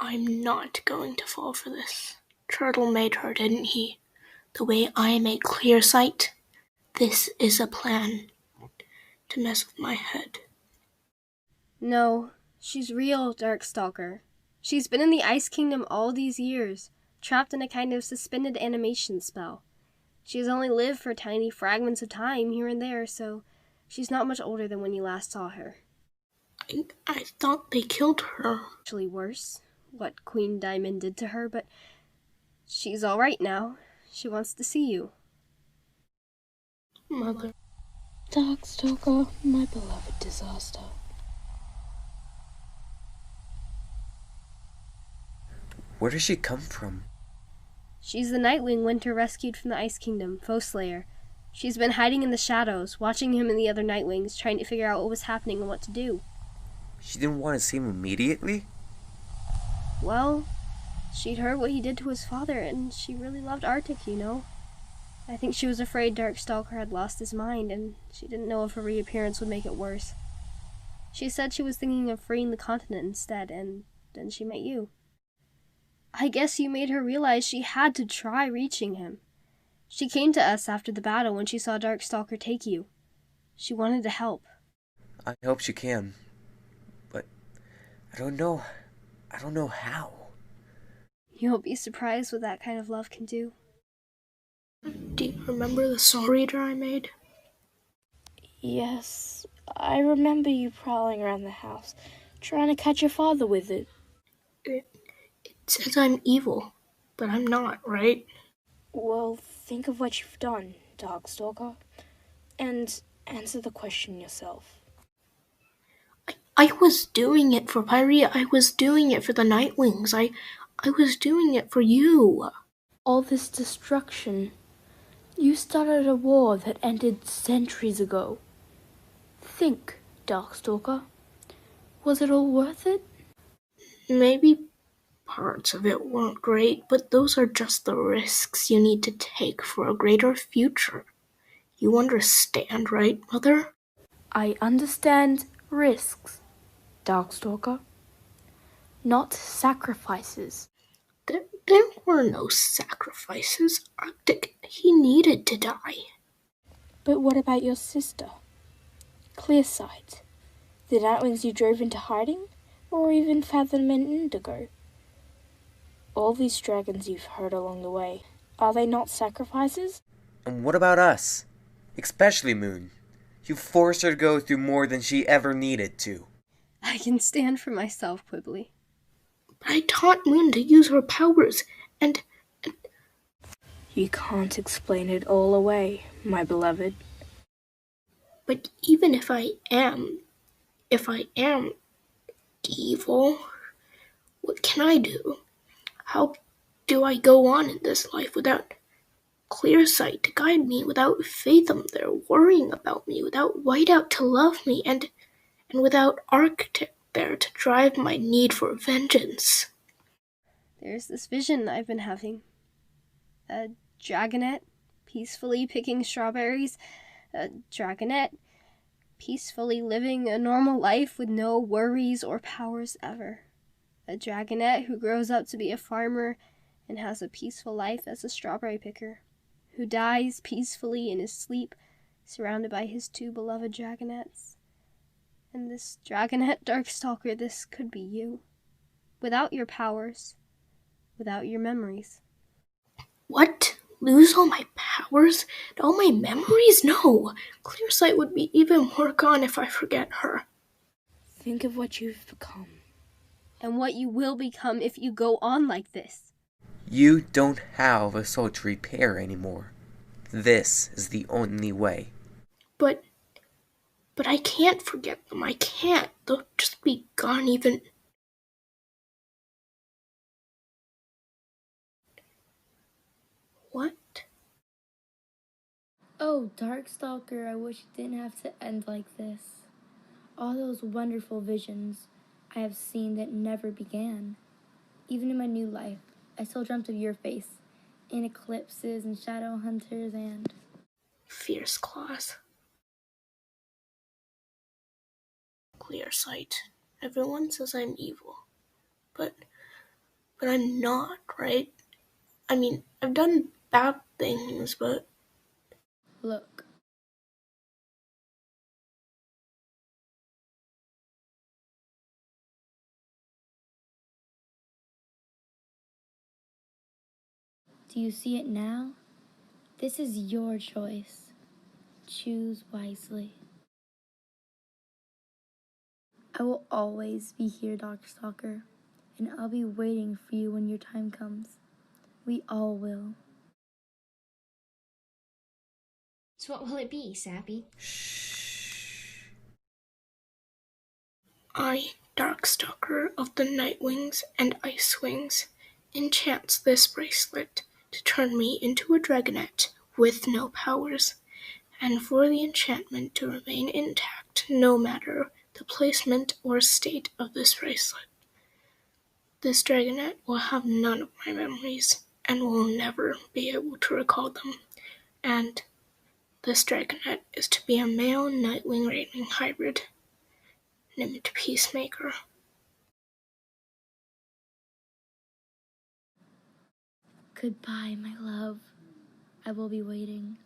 I'm not going to fall for this. Turtle made her, didn't he? The way I made Clearsight? This is a plan to mess with my head. No, she's real, Darkstalker. She's been in the Ice Kingdom all these years, trapped in a kind of suspended animation spell. She has only lived for tiny fragments of time here and there, so she's not much older than when you last saw her. I thought they killed her. Actually worse, what Queen Diamond did to her, but she's all right now. She wants to see you. Mother. Darkstalker, my beloved disaster. Where does she come from? She's the Nightwing Winter rescued from the Ice Kingdom, Foeslayer. She's been hiding in the shadows, watching him and the other Nightwings, trying to figure out what was happening and what to do. She didn't want to see him immediately? Well, she'd heard what he did to his father, and she really loved Arctic, you know. I think she was afraid Darkstalker had lost his mind, and she didn't know if a reappearance would make it worse. She said she was thinking of freeing the continent instead, and then she met you. I guess you made her realize she had to try reaching him. She came to us after the battle when she saw Darkstalker take you. She wanted to help. I hope she can. But I don't know how. You'll be surprised what that kind of love can do. Do you remember the soul reader I made? Yes, I remember you prowling around the house, trying to catch your father with it. It says I'm evil, but I'm not, right? Well, think of what you've done, Darkstalker, and answer the question yourself. I was doing it for Pyrea. I was doing it for the Nightwings. I was doing it for you. All this destruction. You started a war that ended centuries ago. Think, Darkstalker. Was it all worth it? Maybe parts of it weren't great, but those are just the risks you need to take for a greater future. You understand, right, Mother? I understand risks, Darkstalker. Not sacrifices. There were no sacrifices. Arctic, he needed to die. But what about your sister? Clearsight. The Nightwings you drove into hiding? Or even Fathom and Indigo? All these dragons you've heard along the way, are they not sacrifices? And what about us? Especially Moon. You forced her to go through more than she ever needed to. I can stand for myself, Qibli. But I taught Moon to use her powers, and... You can't explain it all away, my beloved. But even if I am evil, what can I do? How do I go on in this life without Clearsight to guide me, without Fathom there worrying about me, without Whiteout to love me, and without Arctic there to drive my need for vengeance? There's this vision I've been having. A dragonette peacefully picking strawberries. A dragonette peacefully living a normal life with no worries or powers ever. A dragonette who grows up to be a farmer and has a peaceful life as a strawberry picker, who dies peacefully in his sleep, surrounded by his two beloved dragonettes. And this dragonette, Darkstalker, this could be you. Without your powers, without your memories. What? Lose all my powers? And all my memories? No! Clearsight would be even more gone if I forget her. Think of what you've become. And what you will become if you go on like this. You don't have a soul to repair anymore. This is the only way. But I can't forget them. I can't. They'll just be gone even... What? Oh, Darkstalker, I wish it didn't have to end like this. All those wonderful visions I have seen that never began. Even in my new life, I still dreamt of your face, in eclipses and shadow hunters and... Fierce claws. Clearsight. Everyone says I'm evil. But But I'm not, right? I mean, I've done bad things, but... Look. Do you see it now? This is your choice. Choose wisely. I will always be here, Darkstalker, and I'll be waiting for you when your time comes. We all will. So what will it be, Sappy? Shh. I, Darkstalker of the Nightwings and Icewings, enchants this bracelet to turn me into a dragonette with no powers, and for the enchantment to remain intact no matter the placement or state of this bracelet. This dragonette will have none of my memories, and will never be able to recall them, and this dragonette is to be a male Nightwing Rainwing hybrid, named Peacemaker. Goodbye, my love. I will be waiting.